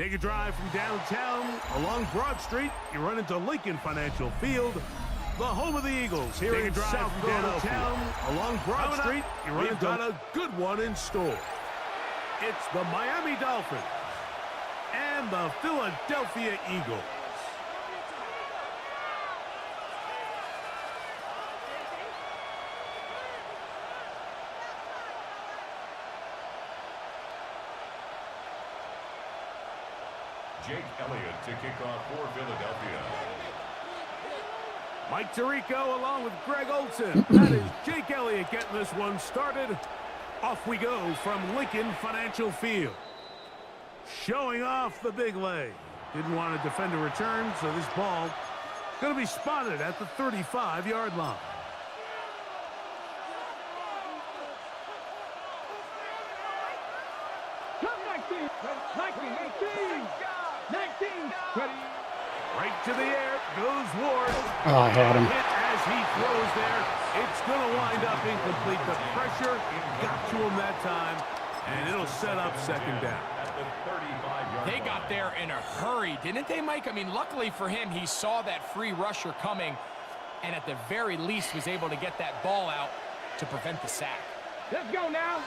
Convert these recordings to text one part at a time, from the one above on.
Take a drive from downtown along Broad Street. You run into Lincoln Financial Field, the home of the Eagles here in South Philadelphia. Along Broad Street, you run into a good one in store. It's the Miami Dolphins and the Philadelphia Eagles. Jake Elliott to kick off for Philadelphia. Mike Tirico along with Greg Olson. That is Jake Elliott getting this one started. Off we go from Lincoln Financial Field. Showing off the big leg. Didn't want to defend a return, so this ball going to be spotted at the 35-yard line. Right to the air goes Ward. Oh, I had him. Hit as he throws there. It's going to wind up incomplete. The pressure got to him that time, and it'll set up second down. They got there in a hurry, didn't they, Mike? I mean, luckily for him, he saw that free rusher coming, and at the very least was able to get that ball out to prevent the sack. Let's go now.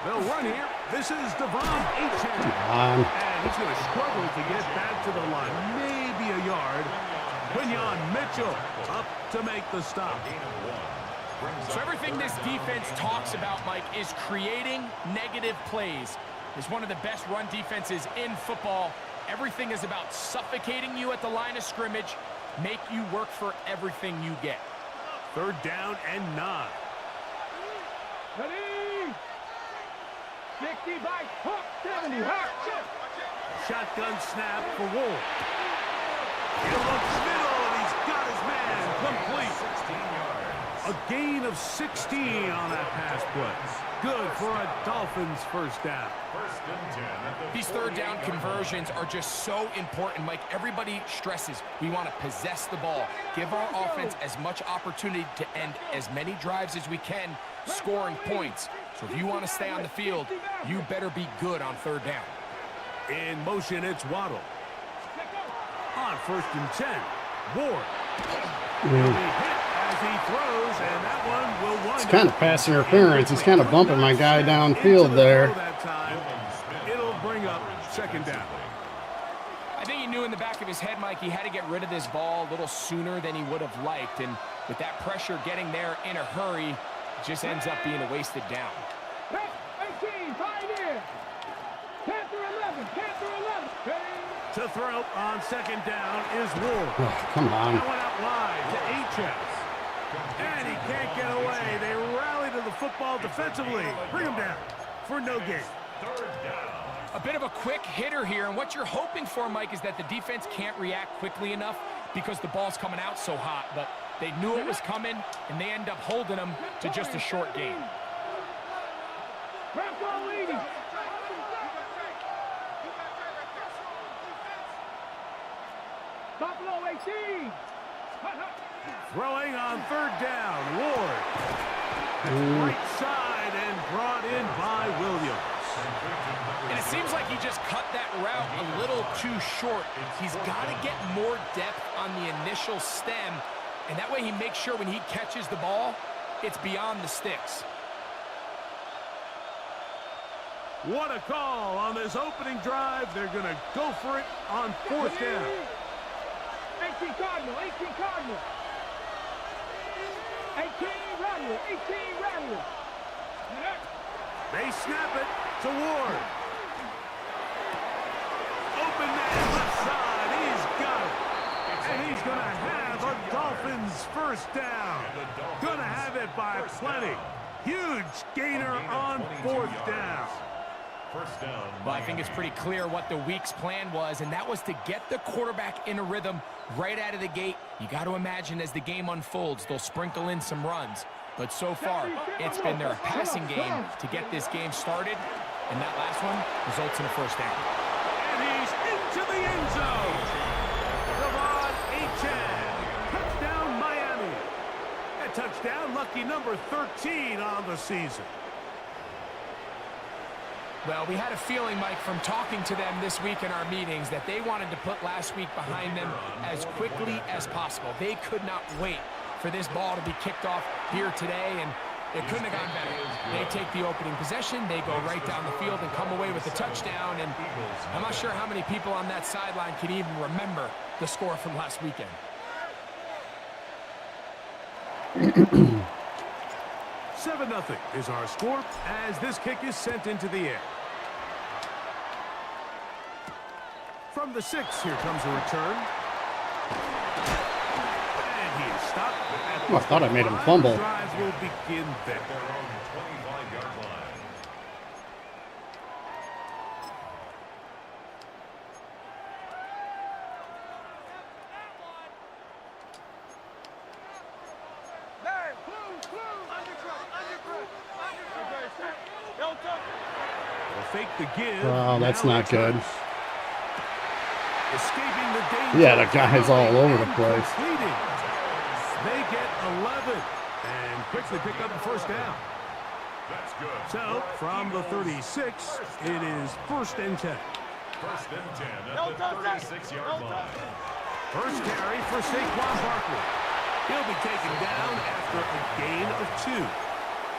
They'll run here. This is Devon Achane. And he's going to struggle to get back to the line. Maybe a yard. Quinyon Mitchell up to make the stop. So everything this defense talks about, Mike, is creating negative plays. It's one of the best run defenses in football. Everything is about suffocating you at the line of scrimmage, make you work for everything you get. 3rd down and 9. Ready? 60 by hook, 70. Shotgun snap for Wolf. He looks middle, and he's got his man complete. 16 yards. A gain of 16 on that pass play. Good for a Dolphins first down. These 3rd down conversions are just so important, Mike. Everybody stresses we want to possess the ball, give our offense as much opportunity to end as many drives as we can, scoring points. So if you want to stay on the field, you better be good on 3rd down. In motion, it's Waddle. On 1st and 10, Ward. He'll be hit as he throws, and that one will wind up. It's kind of pass interference. He's kind of bumping my guy downfield there. That time, it'll bring up 2nd down. I think he knew in the back of his head, Mike, he had to get rid of this ball a little sooner than he would have liked. And with that pressure getting there in a hurry, it just ends up being a wasted down. 18, pioneer. Panther 11, Panther 11. To throw on 2nd down is Ward. Oh, come on. That went out wide to Achane. And he can't get away. They rally to the football defensively. Bring him down for no gain. 3rd down. A bit of a quick hitter here, and what you're hoping for, Mike, is that the defense can't react quickly enough because the ball's coming out so hot. But they knew it was coming, and they end up holding them to just a short gain. Buffalo 18. Throwing on 3rd down, Ward. Right side and brought in by Williams. And it seems like he just cut that route a little too short. He's got to get more depth on the initial stem, and that way he makes sure when he catches the ball, it's beyond the sticks. What a call on this opening drive. They're going to go for it on 4th down. 18 Cardinal, 18 Cardinal. 18 Rattler, 18 Rattler. They snap it to Ward. Open man left side. He's got it. And he's going to have a Dolphins first down. Going to have it by plenty. Huge gainer on 4th down. First down. Well, I think it's pretty clear what the week's plan was, and that was to get the quarterback in a rhythm right out of the gate. You got to imagine as the game unfolds, they'll sprinkle in some runs. But so far, it's been their passing game to get this game started, and that last one results in a first down. And he's into the end zone. Devon Achane. Touchdown, Miami. A touchdown, lucky number 13 on the season. Well, we had a feeling, Mike, from talking to them this week in our meetings that they wanted to put last week behind them as quickly as possible. They could not wait for this ball to be kicked off here today, and it couldn't have gone better. They take the opening possession, they go right down the field and come away with a touchdown, and I'm not sure how many people on that sideline can even remember the score from last weekend. 7-0 is our score as this kick is sent into the air. From the 6, here comes a return. And he is stopped. Oh, I thought I made him fumble. Drive will begin there. Their own 25-yard line. They'll fake the give. Wow, that's Now not good. Escaping the danger. Yeah, the guy's all over the place. Completing. They get 11 and quickly pick up the first down. That's good. So, from the 36, it is 1st and 10. 1st and 10 at the 36-yard line. First carry for Saquon Barkley. He'll be taken down after a gain of 2.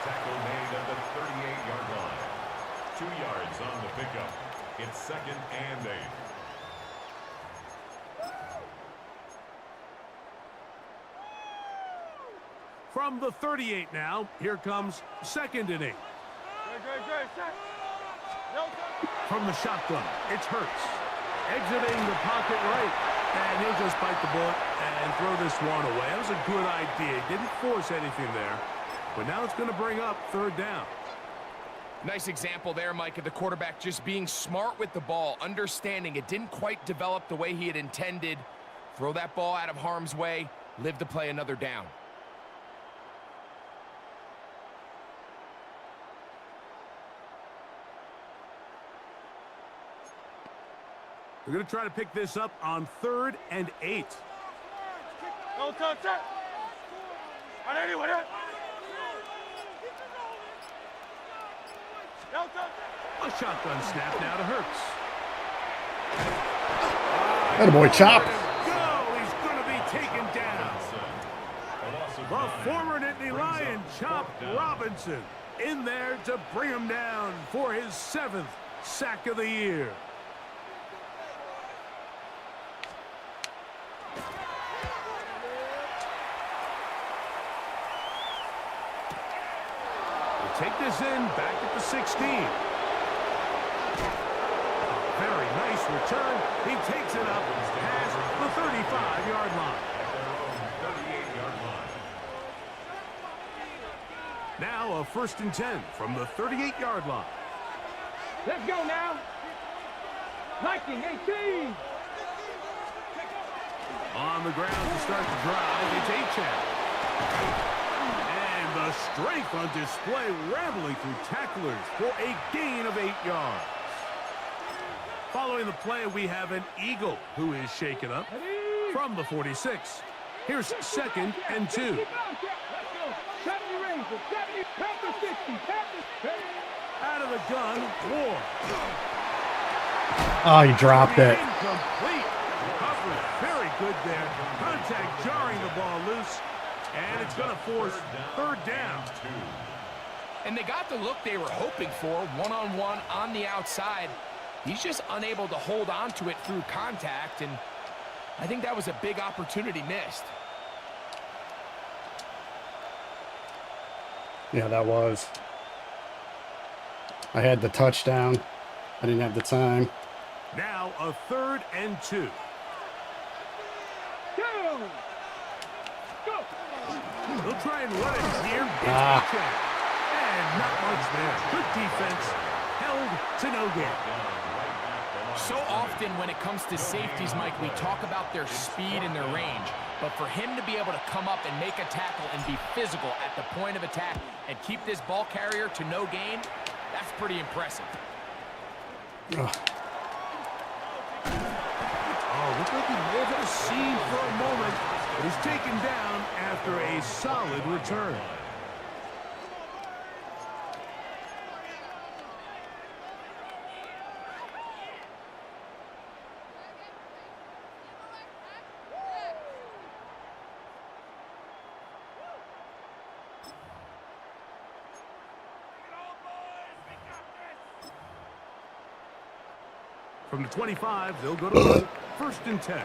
Tackle made at the 38-yard line. 2 yards on the pickup. It's 2nd and 8. From the 38 now, here comes 2nd and 8. From the shotgun, it's Hurts. Exiting the pocket right. And he'll just bite the bullet and throw this one away. That was a good idea. He didn't force anything there. But now it's going to bring up 3rd down. Nice example there, Mike, of the quarterback just being smart with the ball, understanding it didn't quite develop the way he had intended. Throw that ball out of harm's way, live to play another down. We're going to try to pick this up on 3rd and 8. A shotgun snap now to Hurts. Attaboy, Chop. Go! He's going to be taken down. The former Nittany Lion, Chop Robinson, in there to bring him down for his 7th sack of the year. Take this in, back at the 16. Very nice return. He takes it up past the 35-yard line. At their own 38-yard line. Now a 1st and 10 from the 38-yard line. Let's go now. Liking 18. On the ground to start the drive, it's Achane. The strength on display, rambling through tacklers for a gain of 8 yards. Following the play, we have an Eagle who is shaken up from the 46. Here's 2nd and 2. 70 Rangers, 70, Panther 60, Panther. Out of the gun, Ward. Oh, he dropped it. Incomplete. Coverage very good there. Contact jarring the ball loose. And it's going to force 3rd down. And they got the look they were hoping for, one-on-one on the outside. He's just unable to hold on to it through contact, and I think that was a big opportunity missed. Yeah, that was. I had the touchdown. I didn't have the time. Now a 3rd and 2. They'll try and run it here. And not much there. Good defense. Held to no gain. So often when it comes to safeties, Mike, we talk about their speed and their range. But for him to be able to come up and make a tackle and be physical at the point of attack and keep this ball carrier to no gain, that's pretty impressive. Oh, looked like he may have had a seam for a moment. But he's taken down after a solid return. From the 25, they'll go to run. 1st and 10.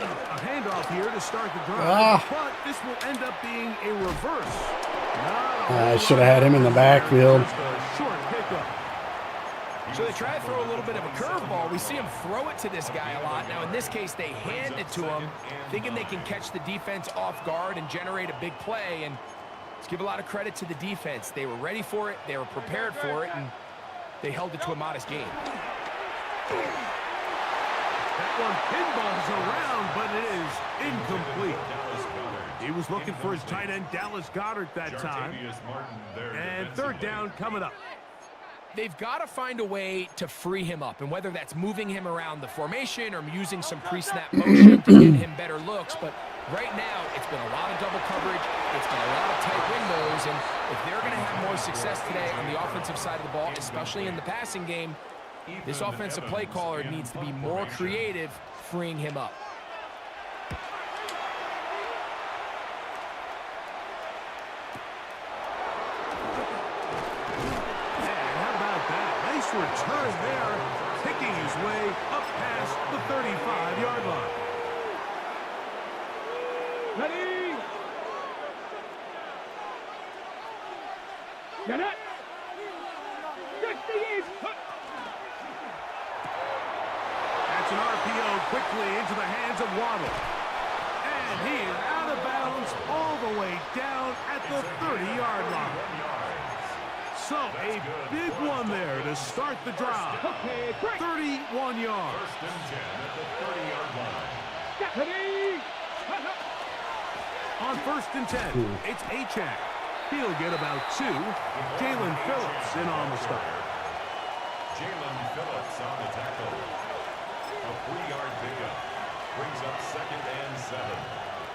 A handoff here to start the drive, but this will end up being a reverse. I should have had him in the backfield. Just a short pickup. So they try to throw a little bit of a curveball. We see him throw it to this guy a lot. Now, in this case, they hand it to him, thinking they can catch the defense off guard and generate a big play. And let's give a lot of credit to the defense. They were ready for it, they were prepared for it, and they held it to a modest gain. That one pinballs around, but it is incomplete. He was looking for his tight end, Dallas Goedert, that time. And 3rd down coming up. They've got to find a way to free him up, and whether that's moving him around the formation or using some pre-snap motion to get him better looks. But right now, it's been a lot of double coverage. It's been a lot of tight windows, and if they're going to have more success today on the offensive side of the ball, especially in the passing game, this offensive play caller needs to be more creative freeing him up. Return there, picking his way up past the 35-yard line. Ready? Get it. 60 is. That's an RPO quickly into the hands of Waddle. And he is out of bounds all the way down at the 30-yard line. So, a big one there to start the drive. 31 yards. 1st and 10 at the 30-yard line. On 1st and 10, it's Achak. He'll get about 2. Jalen Phillips in on the stop. Jalen Phillips on the tackle. A 3-yard pickup. Brings up 2nd and 7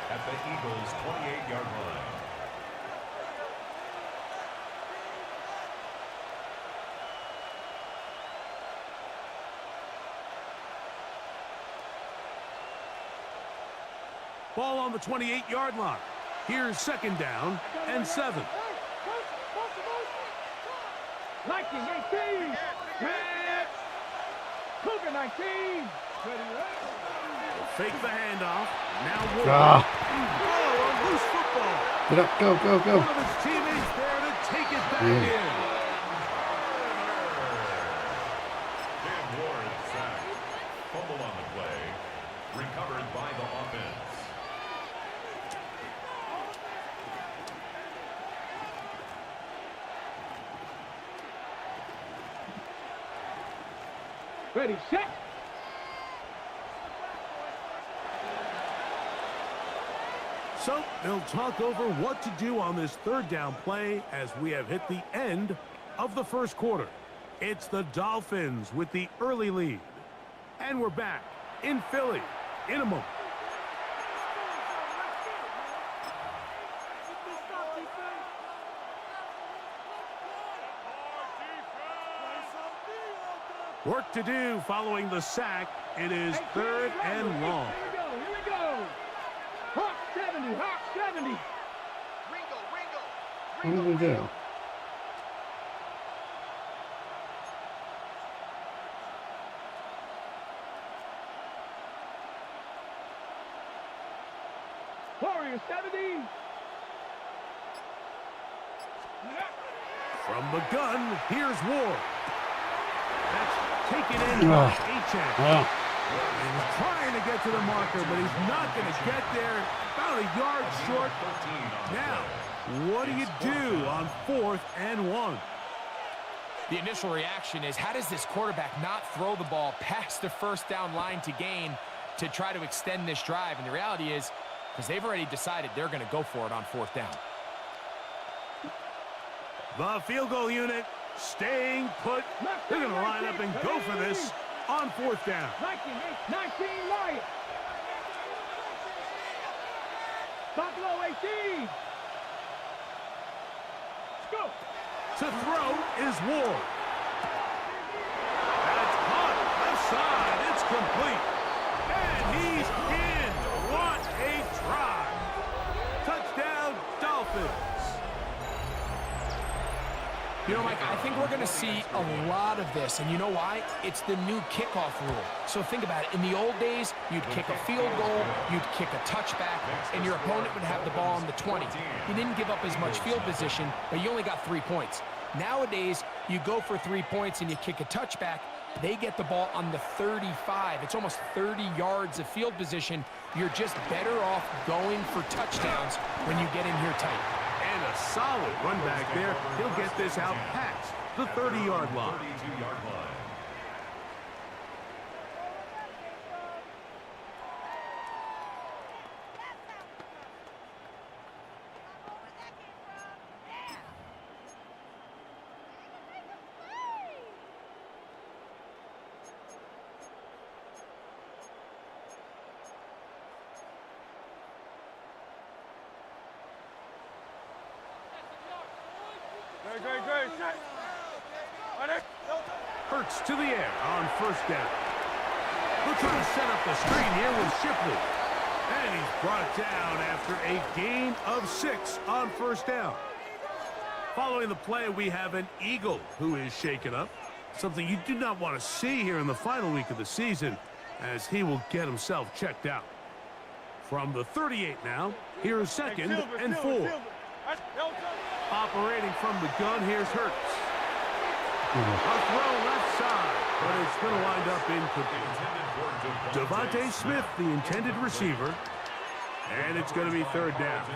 at the Eagles' 28-yard line. Ball on the 28-yard line. Here's 2nd down and 7. Liking 18. Cougar 19. Fake the handoff. Now Ward. Oh, a loose football. Get up, go, go, go. One of his teammates there to take it back in. Dan Ward sacked. Fumble on the play. Recovered by the offense. Ready, set. So they'll talk over what to do on this 3rd down play as we have hit the end of the 1st quarter. It's the Dolphins with the early lead. And we're back in Philly in a moment. Work to do following the sack. It is 3rd and long. Here we go. Hawk 70, Hawk 70. What did we do? Warrior 70. From the gun, here's Ward. That's taken in by Achak. He was trying to get to the marker, but he's not going to get there. About a yard short. Now, what do you do on 4th and 1? The initial reaction is, how does this quarterback not throw the ball past the 1st down line to gain to try to extend this drive? And the reality is, because they've already decided they're going to go for it on 4th down. The field goal unit staying put. They're going to line up and go for this on 4th down. 19 Lions. Buffalo 18. Let's go. To throw is Ward. That's caught left side. It's complete. And he's in. What a try. Touchdown, Dolphins. You know, Mike, I think we're going to see a lot of this, and you know why? It's the new kickoff rule. So think about it. In the old days, you'd kick a field goal, you'd kick a touchback, and your opponent would have the ball on the 20. You didn't give up as much field position, but you only got 3 points. Nowadays, you go for 3 points and you kick a touchback, they get the ball on the 35. It's almost 30 yards of field position. You're just better off going for touchdowns when you get in here tight. And a solid run back there. He'll get this out past the 30-yard line. 32-yard line. Hurts to the air on first down. They'll try to set up the screen here with Shipley. And he's brought down after a gain of 6 on first down. Following the play, we have an Eagle who is shaken up. Something you do not want to see here in the final week of the season, as he will get himself checked out. From the 38 now, here is second and 4. Operating from the gun, here's Hurts. A throw left side, but it's going to wind up incomplete. Devontae Smith, the intended receiver, and it's going to be third down.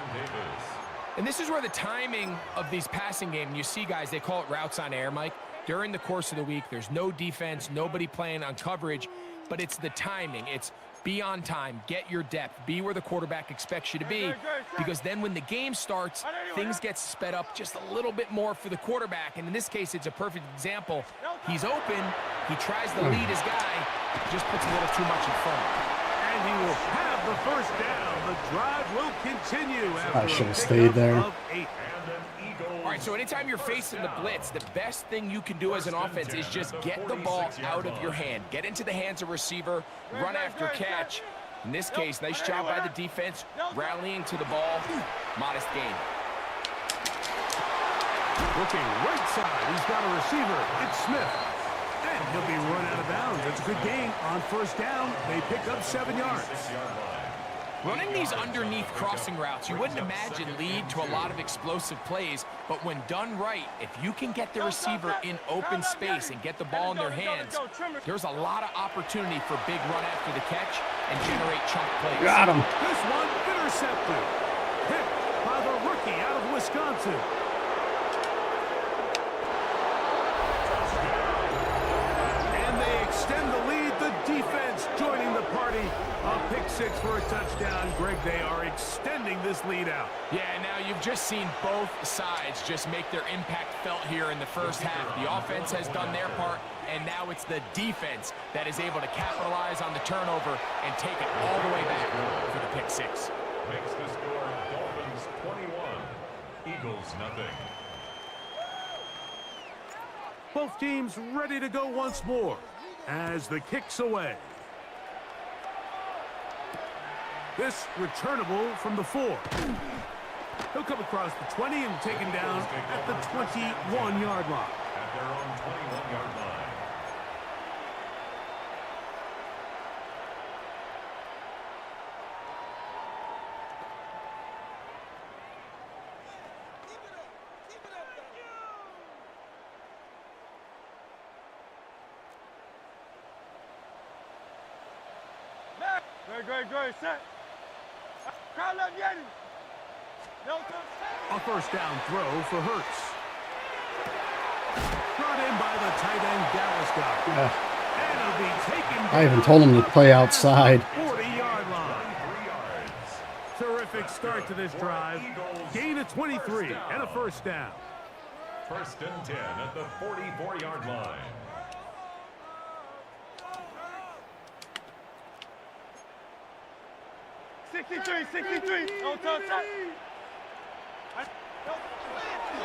And this is where the timing of these passing games, you see guys, they call it routes on air, Mike. During the course of the week, there's no defense, nobody playing on coverage, but it's the timing. It's be on time, get your depth, be where the quarterback expects you to be, because then when the game starts, things get sped up just a little bit more for the quarterback, and in this case, it's a perfect example. He's open, he tries to lead his guy, just puts a little too much in front. And he will have the first down. The drive will continue after I should have stayed there. of 8. All right, so anytime you're facing the blitz, the best thing you can do as an offense is just get the ball out of your hand. Get into the hands of receiver, run after catch. In this case, nice job by the defense, rallying to the ball. Modest gain. Looking right side, he's got a receiver. It's Smith. And he'll be run out of bounds. That's a good gain on first down. They pick up 7 yards. Running these underneath crossing routes, you wouldn't imagine lead to a lot of explosive plays, but when done right, if you can get the receiver in open space and get the ball in their hands, there's a lot of opportunity for big run after the catch and generate chunk plays. Got him. This one intercepted. Picked by the rookie out of Wisconsin. And they extend the lead. The defense joining the party. A pick 6 for a touchdown. Greg, they are extending this lead out. Yeah, now you've just seen both sides just make their impact felt here in the first half. The offense has done their part, and now it's the defense that is able to capitalize on the turnover and take it all the way back for the pick 6. Makes the score Dolphins 21, Eagles nothing. Both teams ready to go once more as the kick's away. This returnable from the 4. He'll come across the 20 and taken down at the 21-yard line. At their own 21-yard line. Great, set. Crowd left, Yeti. A first down throw for Hurts. Brought in by the tight end Dallas guy. And it'll be taken I even told him to play outside. 40-yard line. Terrific start to this drive. Gain of 23 and a first down. First and 10 at the 44-yard line.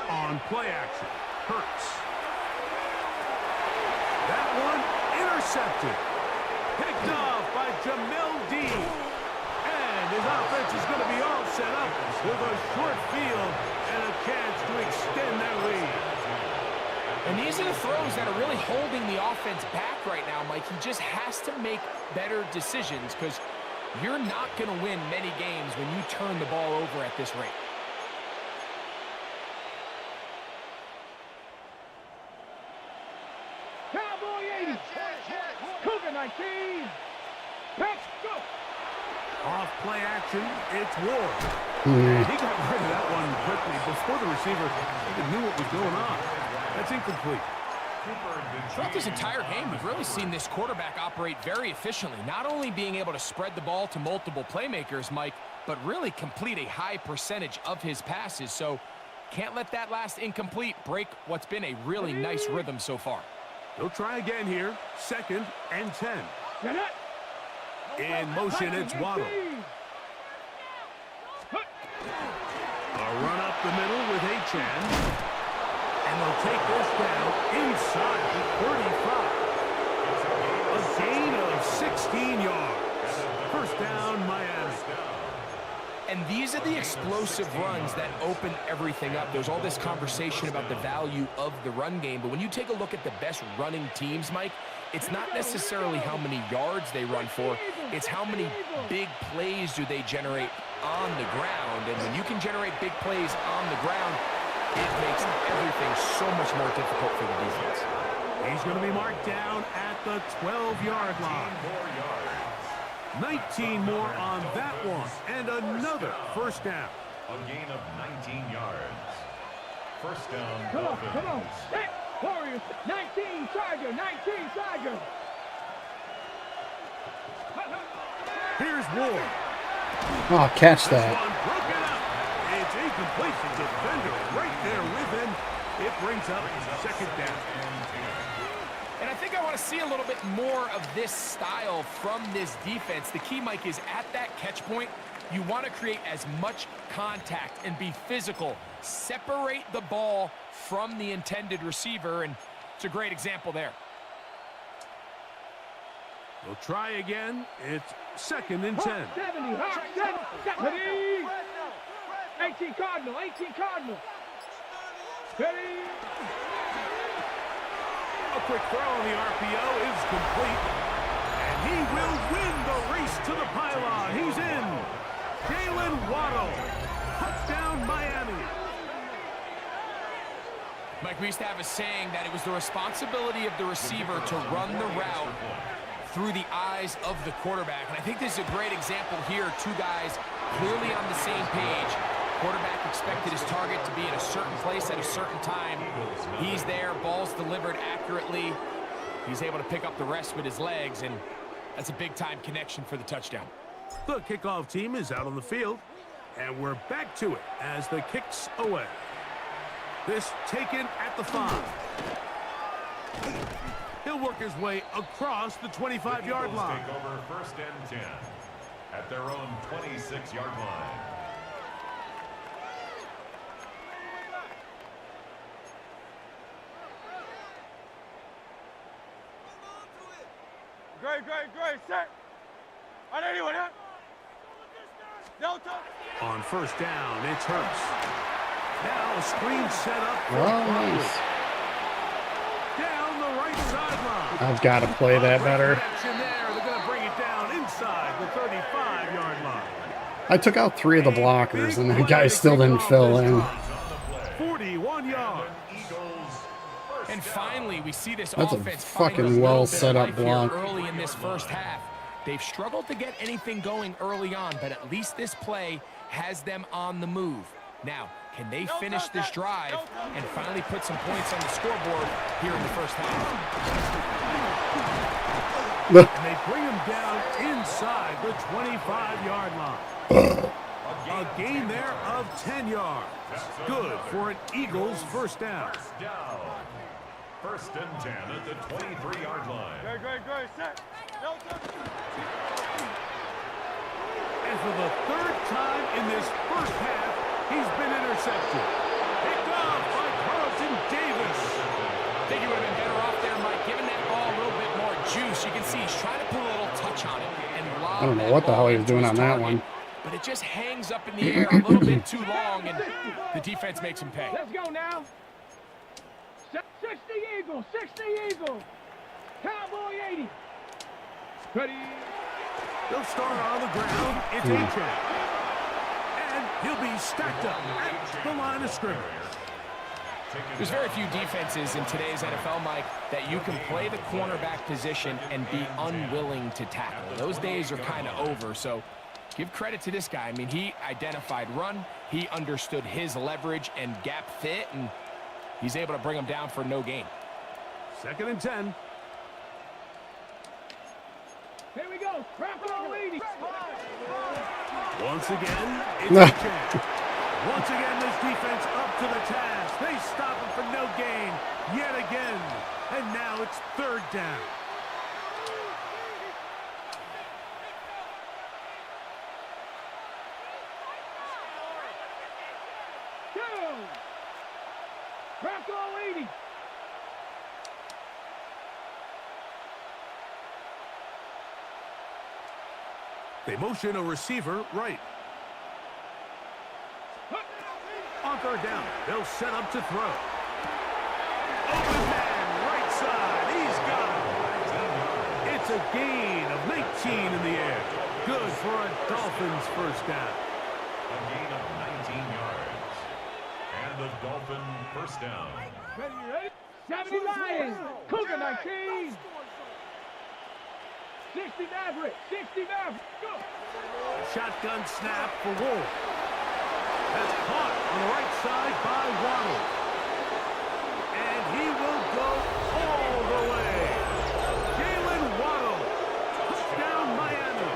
On play action, Hurts. That one intercepted. Picked off by Jamel Dean. And his offense is going to be all set up with a short field and a chance to extend their lead. And these are the throws that are really holding the offense back right now, Mike. He just has to make better decisions because you're not going to win many games when you turn the ball over at this rate. Cowboy 80. Cougar 19. Let's go. Off play action, it's Ward. And he got rid of that one quickly before the receiver even knew what was going on. That's incomplete. Throughout this entire game, we've really seen this quarterback operate very efficiently, not only being able to spread the ball to multiple playmakers, Mike, but really complete a high percentage of his passes. So can't let that last incomplete break what's been a really nice rhythm so far. They'll try again here. 2nd and 10. Get it. In motion, it's Waddle. A run up the middle with Achan. And they'll take this down inside the 35. A gain of 16 yards. First down, Miami. And these are the explosive runs that open everything up. There's all this conversation about the value of the run game, but when you take a look at the best running teams, Mike, it's not necessarily how many yards they run for, it's how many big plays do they generate on the ground. And when you can generate big plays on the ground, it makes everything so much more difficult for the defense. He's going to be marked down at the 12-yard line. 19 more on that one, and another first down. A gain of 19 yards. First down, Come on, Dolphins. come on. Hey, Warriors. 19 Tiger, 19 Tiger. Here's Ward. Oh, catch This that. one broken up. It's incomplete. The defender right there with him. It brings up 2nd down. And I think I want to see a little bit more of this style from this defense. The key, Mike, is at that catch point, you want to create as much contact and be physical. Separate the ball from the intended receiver, and it's a great example there. We'll try again. It's 2nd and 10. 70, 70. 18 Cardinal, 18 Cardinal. 30. A quick throw on the RPO is complete. And he will win the race to the pylon. He's in. Jalen Waddle. Touchdown, Miami. Mike, we used to have a saying that it was the responsibility of the receiver to run the route through the eyes of the quarterback. And I think this is a great example here. Two guys clearly on the same page. Quarterback expected his target to be in a certain place at a certain time. He's there, ball's delivered accurately. He's able to pick up the rest with his legs, and that's a big-time connection for the touchdown. The kickoff team is out on the field, and we're back to it as the kick's away. This taken at the 5. He'll work his way across the 25-yard line. Take over 1st and 10 at their own 26-yard line. Great, set. On anyone, huh? Delta. On 1st down, it's Hurts. Now a screen set up for Oh, Barkley. nice. Down the right sideline. I've got to play that better. Action there. They're going to bring it down inside the 35-yard line. I took out 3 of the blockers, and the guy still didn't fill in. 41 yards. And finally, we see this That's a offense fucking find a well little bit of set up life here block. early in this first half. They've struggled to get anything going early on, but at least this play has them on the move. Now, can they finish this drive and finally put some points on the scoreboard here in the first half? And they bring him down inside the 25-yard line. A gain there of 10 yards. Good for an Eagles first down. 1st and 10 at the 23-yard line. Great, set. Delta. And for the 3rd time in this first half, he's been intercepted. Picked off by Carlton Davis. I think he would have been better off there, Mike, giving that ball a little bit more juice. You can see he's trying to put a little touch on it and lob I don't know that what the hell ball he was into doing his on that target. one. But it just hangs up in the air a little bit too long, and the defense makes him pay. Let's go now. 60 Eagles, 60 Eagles. Cowboy 80. Ready. They'll start on the ground. It's A-Chain. And he'll be stacked up at the line of scrimmage. There's very few defenses in today's NFL, Mike, that you can play the cornerback position and be unwilling to tackle. Those days are kind of over, so give credit to this guy. I mean, he identified run, he understood his leverage and gap fit, and he's able to bring him down for no gain. 2nd and 10. Here we go. Crackle 80. Once again, it's A-Chain. Once again, this defense up to the task. They stop him for no gain yet again. And now it's 3rd down. Go. Crackle 80. They motion a receiver right. On 3rd down, they'll set up to throw. Open man, right side, he's got it. It's a gain of 19 in the air. Good for a Dolphins 1st down. A gain of 19 yards. And the Dolphin 1st down. Ready? 70 Lions. Cougar 19. 60 Maverick. 60 Maverick. Go. Shotgun snap for Wolf. That's caught on the right side by Waddle. And he will go all the way. Jalen Waddle. Touchdown Miami.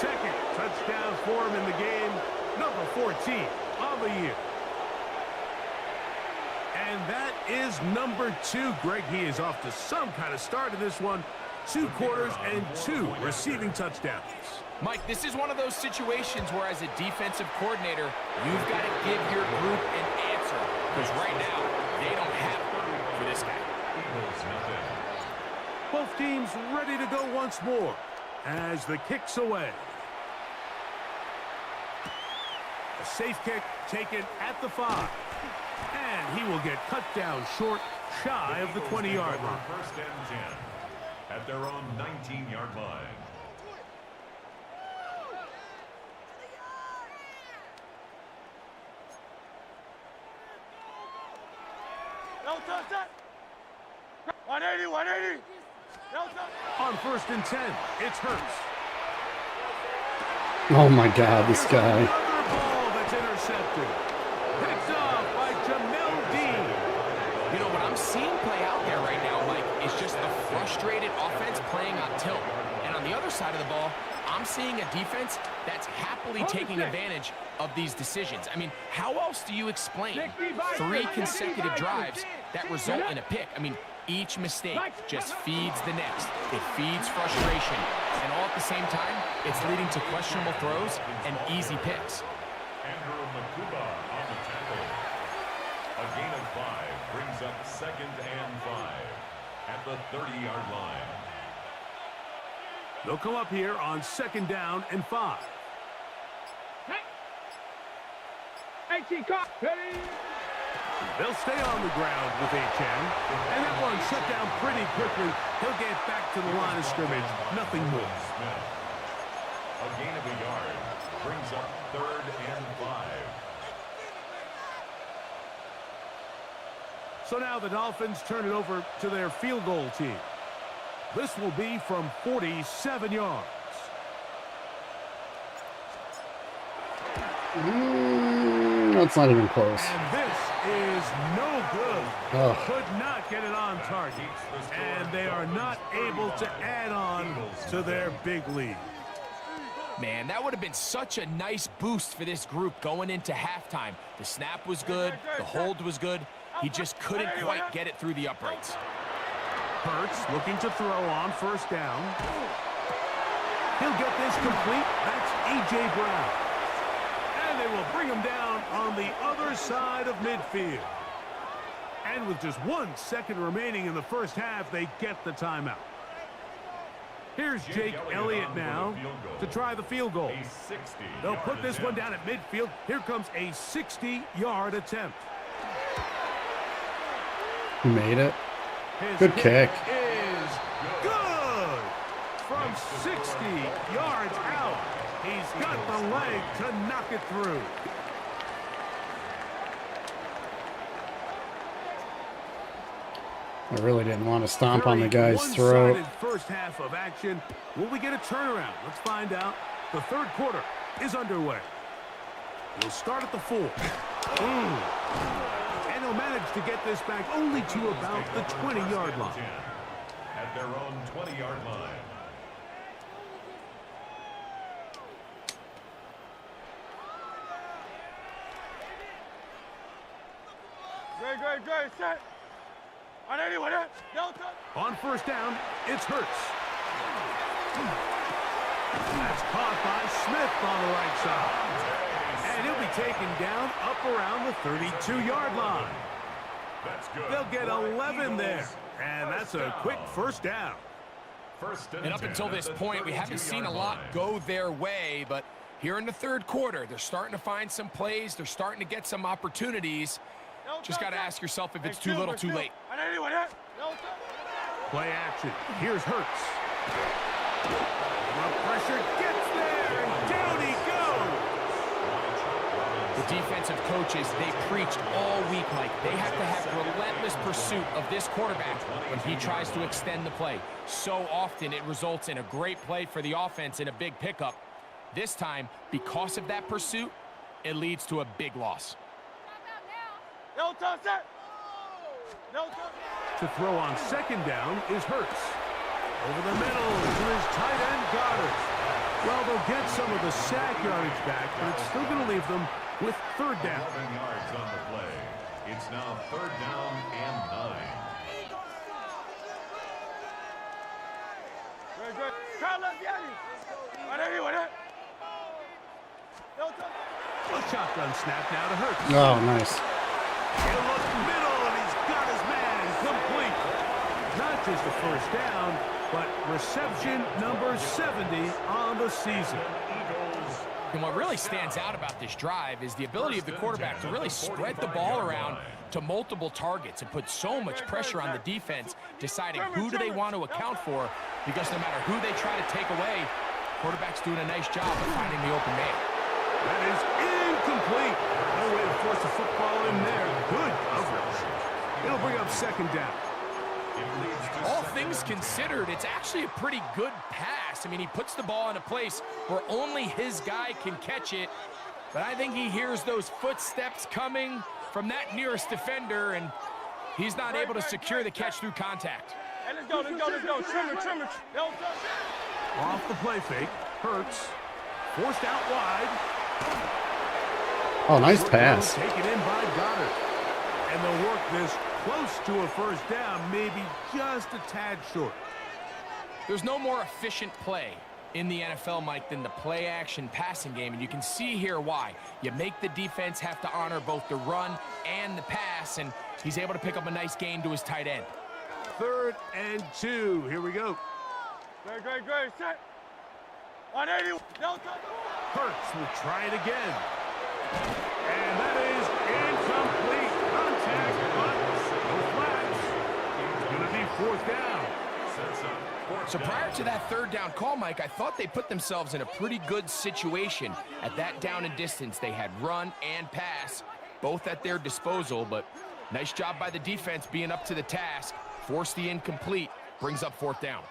2nd touchdown for him in the game. Number 14 of the year. And that is number 2. Greg, he is off to some kind of start in this one. 2 quarters and 2 receiving touchdowns. Mike, this is one of those situations where as a defensive coordinator, you've got to give your group an answer. Because right now, they don't have one for this guy. Both teams ready to go once more as the kick's away. A safe kick taken at the 5. And he will get cut down short, shy of the 20-yard line. 1st and 10 at their own 19-yard line. No touchdown. 180, 180. No touchdown. On 1st and 10, it's Hurts. Oh my God, this guy. Another ball that's intercepted. Picked off by Jamel Dean. You know, what I'm seeing play out there right now, Mike, is just a frustrated offense playing on tilt. And on the other side of the ball, I'm seeing a defense that's happily taking advantage of these decisions. I mean, how else do you explain 3 consecutive drives that result in a pick? I mean, each mistake just feeds the next. It feeds frustration. And all at the same time, it's leading to questionable throws and easy picks. Andrew Makuba on the tackle. A gain of 5 brings up 2nd and 5 at the 30-yard line. They'll come up here on 2nd down and 5. Hey, cop. Ready? They'll stay on the ground with A-Chain. And that one shut down pretty quickly. He'll get back to the line of scrimmage. Nothing more. Smith. A gain of a yard brings up 3rd and 5. So now the Dolphins turn it over to their field goal team. This will be from 47 yards. That's not even close. And this is no good. Oh. Could not get it on target. And they are not able to add on to their big lead. Man, that would have been such a nice boost for this group going into halftime. The snap was good. The hold was good. He just couldn't quite get it through the uprights. Hurts looking to throw on 1st down. He'll get this complete. That's A.J. Brown. And they will bring him down on the other side of midfield. And with just 1 second remaining in the 1st half, they get the timeout. Here's Jake Elliott now to try the field goal. They'll put this one down at midfield. Here comes a 60-yard attempt. He made it. His Good kick. is good. From 60 yards out, he's got the leg to knock it through. I really didn't want to stomp on the Very guy's throat. one-sided first half of action. Will we get a turnaround? Let's find out. The third quarter is underway. We'll start at the 4. And he'll manage to get this back only to about the 20-yard line. At their own 20-yard line. Great, set. On anyone, Delta. On first down, it's Hurts. That's caught by Smith on the right side. And he'll be taken down up around the 32-yard line. That's good. They'll get 11 there. And that's a quick first down. And up until this point, we haven't seen a lot go their way, but here in the third quarter, they're starting to find some plays. They're starting to get some opportunities. Just got to ask yourself if it's too little, too late. On anyone, Play action. Here's Hurts. The pressure gets there, and down he goes. The defensive coaches, they preached all week, Mike. They have to have relentless pursuit of this quarterback when he tries to extend the play. So often it results in a great play for the offense and a big pickup. This time, because of that pursuit, it leads to a big loss. To throw on second down is Hurts. Over the middle to his tight end, Goddard. Well, they'll get some of the sack yardage back, but it's still going to leave them with third down. 11 yards on the play. It's now third down and 9. Good. On anyone, A shotgun snap now to Hurts. Oh, nice. He'll look middle, and he's got his man complete. Not just a first down, but reception number 70 on the season. And what really stands out about this drive is the ability of the quarterback to really spread the ball around to multiple targets and put so much pressure on the defense, deciding who do they want to account for, because no matter who they try to take away, quarterback's doing a nice job of finding the open man. That is incomplete. No way to force the football in there. Good coverage. It'll bring up second down. All things considered, it's actually a pretty good pass. I mean, he puts the ball in a place where only his guy can catch it. But I think he hears those footsteps coming from that nearest defender, and he's not able to secure the catch through contact. Hey, let's go. Trimmer. Off the play fake. Hurts. Forced out wide. Oh, nice pass. Taken in by Goddard. And they'll work this close to a first down, maybe just a tad short. There's no more efficient play in the NFL, Mike, than the play-action passing game, and you can see here why. You make the defense have to honor both the run and the pass, and he's able to pick up a nice gain to his tight end. 3rd and 2. Here we go. Great. Set. On 80. Hurts will try it again. And that is incomplete. Contact, but no flags. It's going to be 4th down. So prior to that 3rd down call, Mike, I thought they put themselves in a pretty good situation. At that down and distance, they had run and pass, both at their disposal, but nice job by the defense being up to the task. Force the incomplete, brings up 4th down.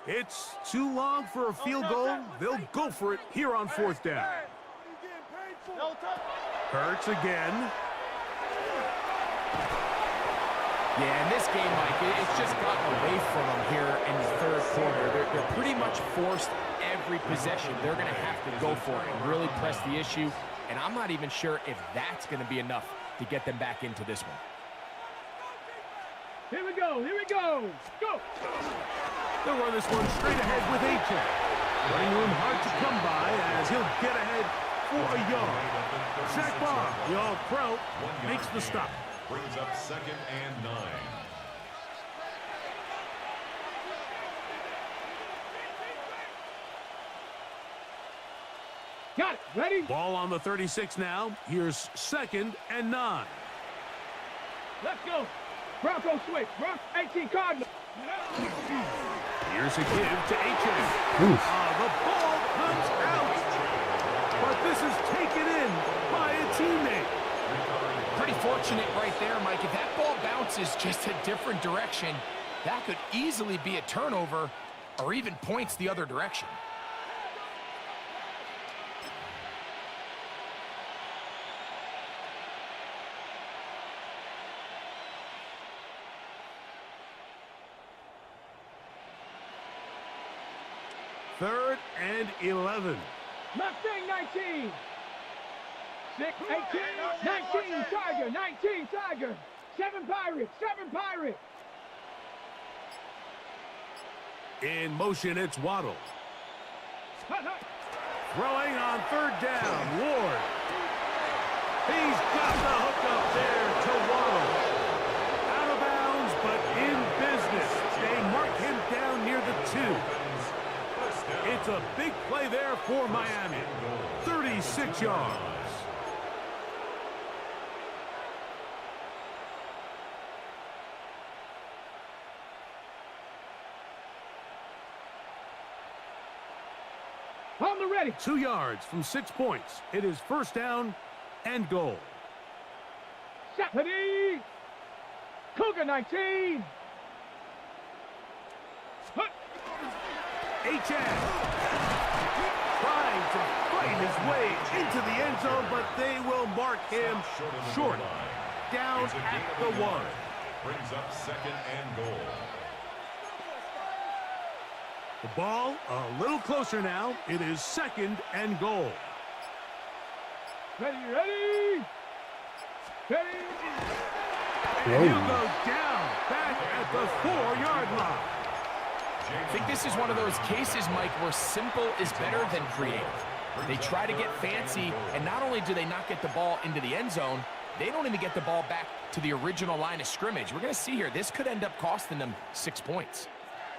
It's too long for a field goal. They'll go for it here on 4th down. Hurts again. Yeah, in this game, Mike, it's just gotten away from them here in the 3rd quarter. They're pretty much forced every possession. They're going to have to go for it and really press the issue, and I'm not even sure if that's going to be enough to get them back into this one. Here we go. Go. They'll run this one straight ahead with H.A. Running room hard to come by as he'll get ahead for a yard. Zach Barr, the all-pro, makes the stop. Brings up 2nd and 9. Got it. Ready? Ball on the 36 now. Here's 2nd and 9. Let's go. Bronco switch. Bronco 18 Cardinals. Here's a give to HM. The ball comes out. But this is taken in by a teammate. Pretty fortunate right there, Mike. If that ball bounces just a different direction, that could easily be a turnover or even points the other direction. Third and 11. Mustang 19. 6, 18, 19 Tiger, 19 Tiger. 7 Pirates, 7 Pirates. In motion, it's Waddle. Hut, hut. Throwing on third down, Ward. He's got the hook up there to Waddle. Out of bounds, but in business. They mark him down near the 2. It's a big play there for Miami. 36 yards. On the ready. 2 yards from 6 points. It is first down and goal. Ready. Cougar 19. Hut. HM trying to fight his way into the end zone, but they will mark him short. Down at the 1. Brings up second and goal. The ball a little closer now. It is second and goal. Ready, ready. Ready. And he'll go down back at the 4-yard line. I think this is one of those cases, Mike, where simple is better than creative. They try to get fancy, and not only do they not get the ball into the end zone, they don't even get the ball back to the original line of scrimmage. We're going to see here, this could end up costing them 6 points.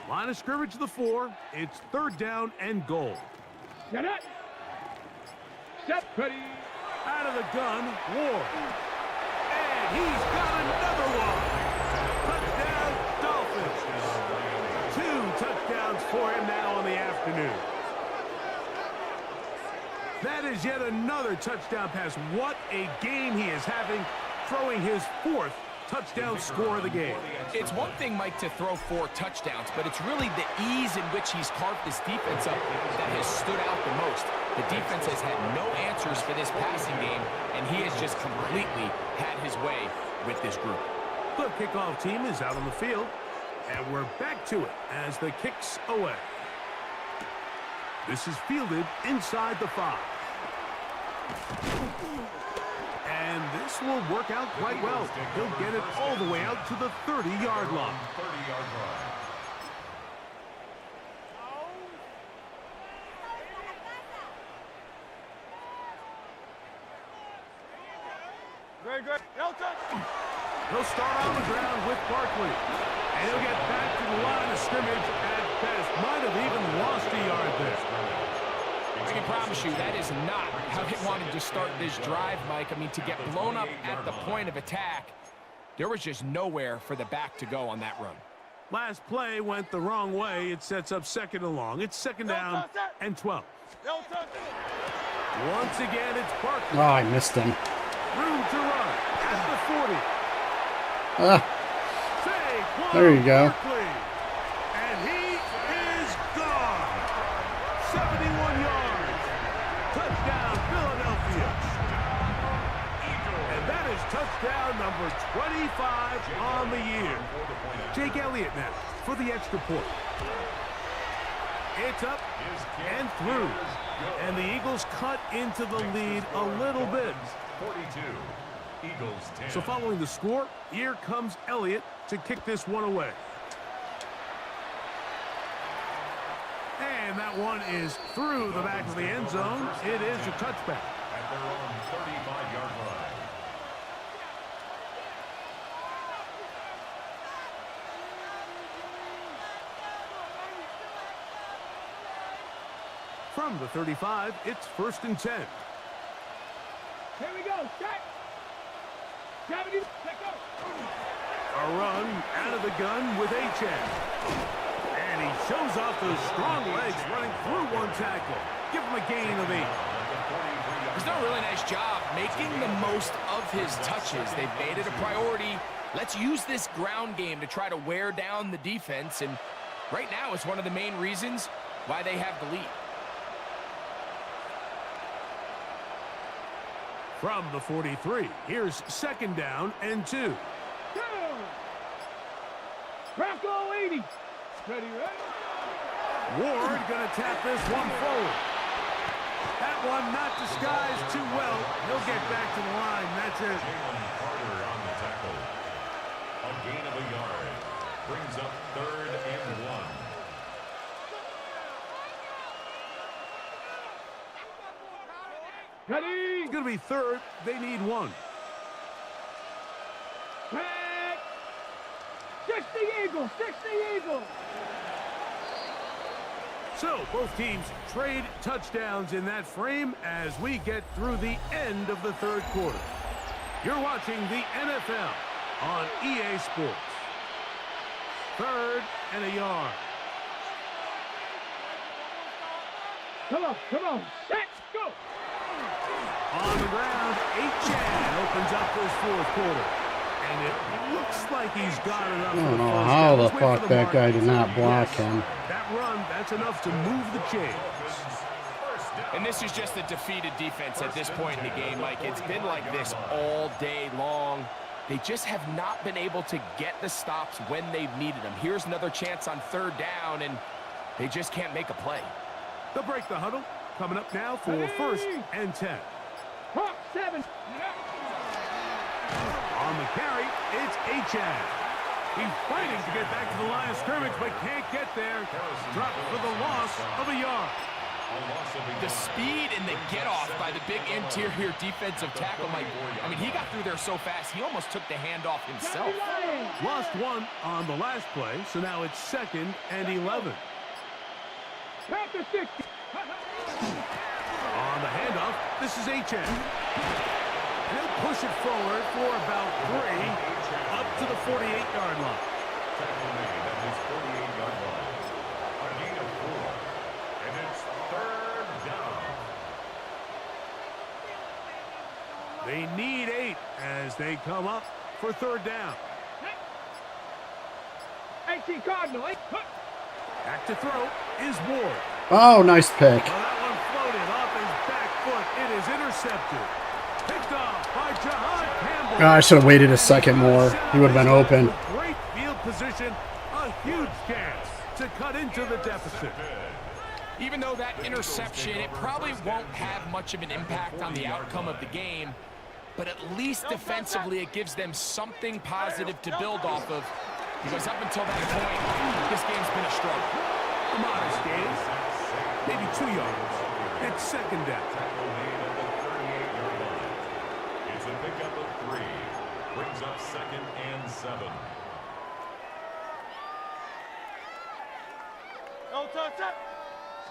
Line of scrimmage to the 4. It's third down and goal. Set it. Set. Ready. Out of the gun, Ward. And he's got another one. Touchdown, Dolphins. 2 touchdowns for him now on the afternoon. That is yet another touchdown pass. What a game he is having, throwing his 4th touchdown score of the game. It's one thing, Mike, to throw 4 touchdowns, but it's really the ease in which he's carved this defense up that has stood out the most. The defense has had no answers for this passing game, and he has just completely had his way with this group. The kickoff team is out on the field, and we're back to it as the kick's away. This is fielded inside the 5. And this will work out quite well. He'll get it all the way out to the 30-yard line. 30-yard line. He'll start on the ground with Barkley. And he'll get back to the line of scrimmage at best. Might have even lost a yard there. I can promise you that is not how they wanted to start this drive, Mike. I mean, to get blown up at the point of attack, there was just nowhere for the back to go on that run. Last play went the wrong way. It sets up second and long. It's second down and 12. Once again, it's Barkley. Oh, I missed him. Room to run at the 40. There you go. Barkley. And he is gone. 71 yards. Touchdown, Philadelphia. And that is touchdown number 25 on the year. Jake Elliott now for the extra point. It's up and through. And the Eagles cut into the lead a little bit. 42. Eagles 10. So following the score, here comes Elliott to kick this one away. And that one is through the back of the end zone. It is a touchback. At their own 35-yard line. From the 35, it's first and 10. Here we go. Set. 70. Let go. A run out of the gun with H.N. And he shows off those strong legs running through one tackle. Give him a gain of 8. He's done a really nice job making the most of his touches. They've made it a priority. Let's use this ground game to try to wear down the defense, and right now it's one of the main reasons why they have the lead. From the 43, here's 2nd down and 2. Bronco 80. Ready, ready? Ward gonna tap this one forward. That one not disguised too well. He'll get back to the line. That's it. Carter on the tackle. A gain of a yard. Brings up 3rd and 1. Ready? It's gonna be 3rd. They need 1. Back. 60 Eagles. 60 Eagles. So both teams trade touchdowns in that frame as we get through the end of the 3rd quarter. You're watching the NFL on EA Sports. 3rd and a yard. Come on, come on. Set, go. On the ground, H.N. opens up this 4th quarter. And it looks like he's got enough. I don't know how the fuck that guy did not block him. That run, that's enough to move the chains. And this is just a defeated defense at this point in the game, Mike. It's been like this all day long. They just have not been able to get the stops when they've needed them. Here's another chance on 3rd down, and they just can't make a play. They'll break the huddle. Coming up now for 1st and 10. Hawk 7. On the carry, it's H.N. He's fighting to get back to the line of scrimmage, but can't get there. Dropped for the loss of a yard. The speed and the get-off by the big interior defensive tackle, Mike. I mean, he got through there so fast, he almost took the handoff himself. Lost 1 on the last play, so now it's 2nd and 11. Panther 60. On the handoff, this is H.N. He'll push it forward for about 3, up to the 48-yard line. Tackle made at his 48-yard line. A gain of 4. And it's 3rd down. They need 8 as they come up for 3rd down. 18 Cardinal. Back to throw is Ward. Oh, nice pick. Well, that one floated off his back foot. It is intercepted. Picked off by Jahad Campbell. I should have waited a second more. He would have been open. Great field position. A huge chance to cut into the deficit. Even though that interception, it probably won't have much of an impact on the outcome of the game, but at least defensively it gives them something positive to build off of, because up until that point, this game's been a struggle. A modest gain, maybe 2 yards. It's 2nd down. It's a pickup of 3. Brings up 2nd and 7. No touch.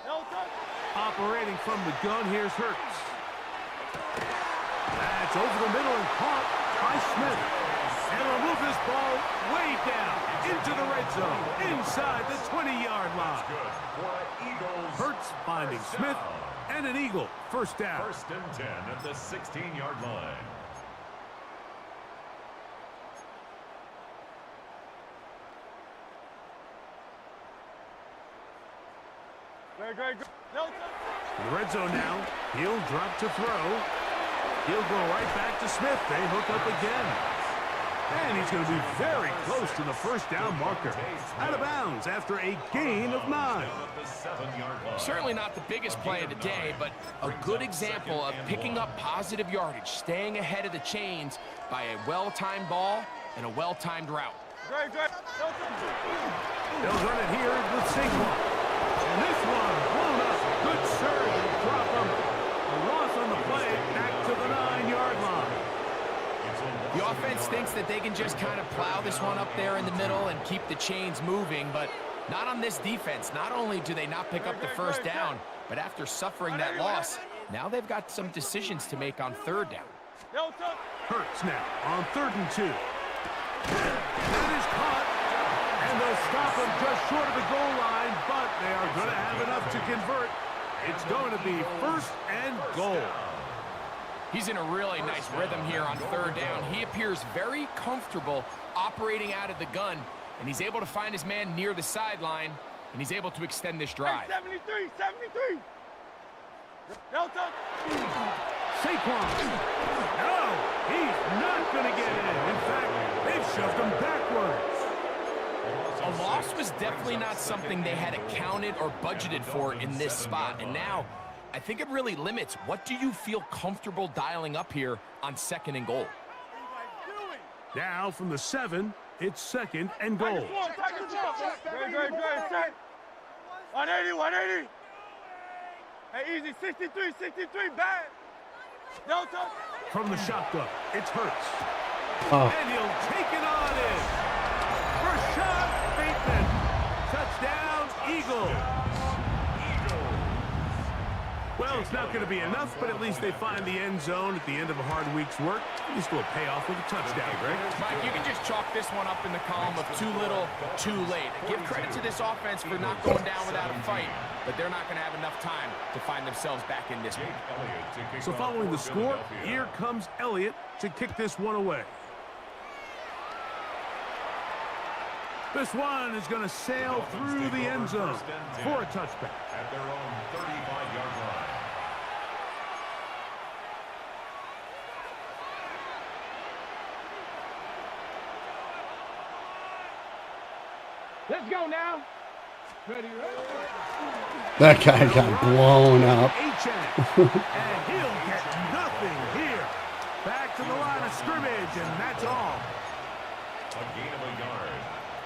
No touch. Operating from the gun, here's Hurts. That's over the middle and caught by Smith. And will move this ball way down into the red zone, inside the 20-yard line. Hurts finding Smith, and an Eagle. 1st down. 1st and 10 at the 16-yard line. Great. No touch. In the red zone now. He'll drop to throw. He'll go right back to Smith. They hook up again. And he's going to be very close to the 1st down marker. Out of bounds after a gain of 9. Certainly not the biggest play of the day, but a good example of picking up positive yardage, staying ahead of the chains by a well-timed ball and a well-timed route. Great. No touch. They'll run it here with Saquon. And this one blown up. Good surge and drop him. A loss on the play back to the 9-yard line. The offense thinks that they can just kind of plow this one up there in the middle and keep the chains moving, but not on this defense. Not only do they not pick up the 1st down, but after suffering that loss, now they've got some decisions to make on 3rd down. No touch. Hurts now on 3rd and 2. That is caught. And they'll stop him just short of the goal line, but they are going to have enough to convert. It's going to be 1st and goal. He's in a really nice rhythm here on 3rd down. He appears very comfortable operating out of the gun, and he's able to find his man near the sideline, and he's able to extend this drive. 73, 73. Delta. Saquon. No, he's not going to get in. In fact, they've shoved him backwards. A loss was definitely not something they had accounted or budgeted for in this spot. And now, I think it really limits what do you feel comfortable dialing up here on 2nd and goal. Now from the 7, it's 2nd and goal. Great, set. 180, 180. Hey, easy, 63, 63, bad. Delta. From the shotgun, it's Hurts. Oh. And he'll take it on in. Rashad Bateman. Touchdown, Eagles. Well, it's not going to be enough, but at least they find the end zone at the end of a hard week's work. At least we'll pay off with a touchdown, Greg. Mike, you can just chalk this one up in the column of too little, too late. Give credit to this offense for not going down without a fight, but they're not going to have enough time to find themselves back in this one. So following the score, here comes Elliott to kick this one away. This one is going to sail through the end zone for a touchback. At their own 35-yard line. Let's go now. Ready, That guy got blown up. And he'll get nothing here. Back to the line of scrimmage, and that's all. A gain of a yard.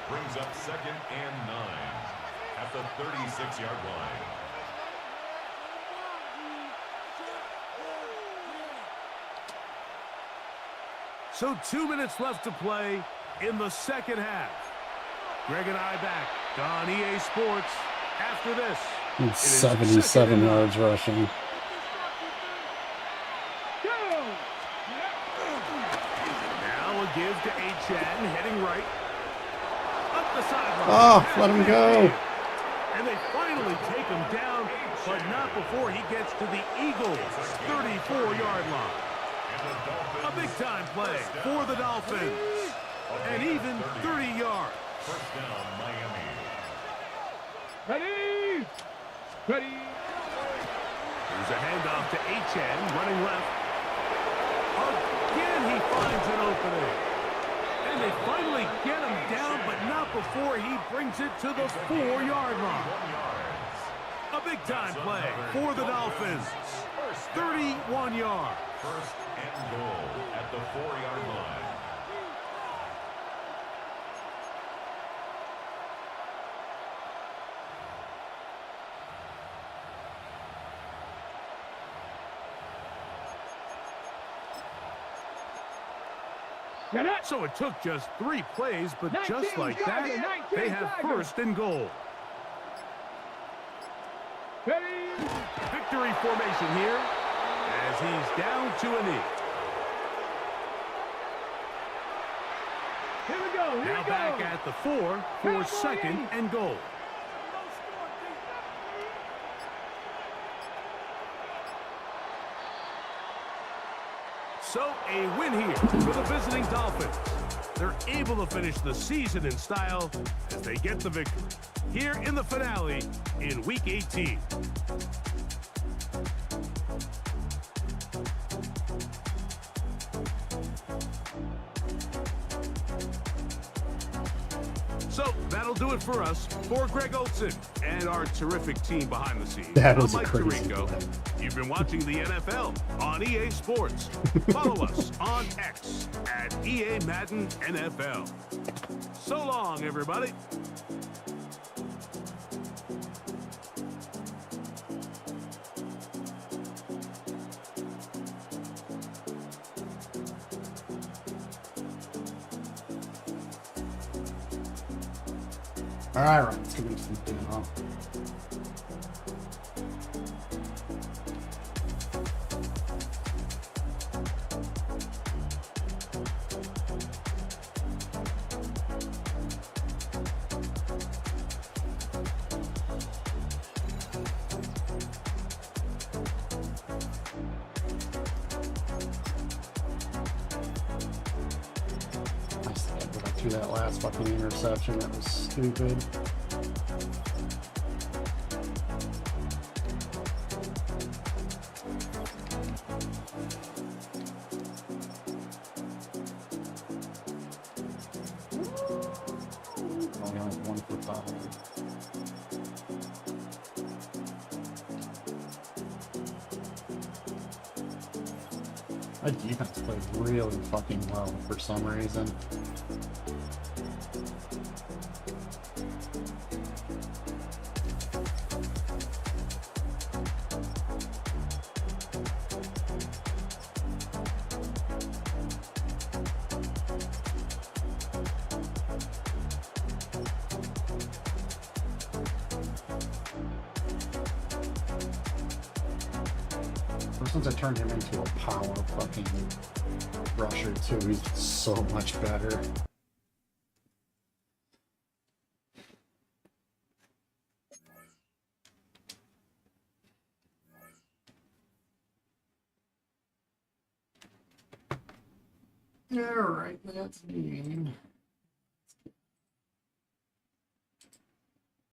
Brings up 2nd and 9 at the 36-yard line. So 2 minutes left to play in the 2nd half. Greg and I back on EA Sports after this. And 77 yards rushing. Now a give to Achane, heading right. Up the sideline. Oh, let him go. And they finally take him down, but not before he gets to the Eagles' 34-yard line. A big-time play for the Dolphins. And even 30 yards. First down, Miami. Ready. Ready. Here's a handoff to Achane, running left. Again, he finds an opening. And they finally get him down, but not before he brings it to the 4-yard line. A big-time play for the Dolphins. 31 yards. First and goal at the 4-yard line. So it took just 3 plays, but just like that, they have 1st and goal. Victory formation here as he's down to a knee. Here we go. Now back at the 4 for 2nd and goal. So a win here for the visiting Dolphins. They're able to finish the season in style as they get the victory here in the finale in Week 18. So that'll do it for us. For Greg Olson and our terrific team behind the scenes, That I'm was a Mike crazy Tirico. play. You've been watching the NFL on EA Sports. Follow us on X at EA Madden NFL. So long, everybody. All right, let's give him something off. especially that last fucking interception. That was stupid. Only on 1 for 5. That defense played really fucking well for some reason. Ever since I turned him into a power fucking rusher too, he's so much better. Alright, that's mean.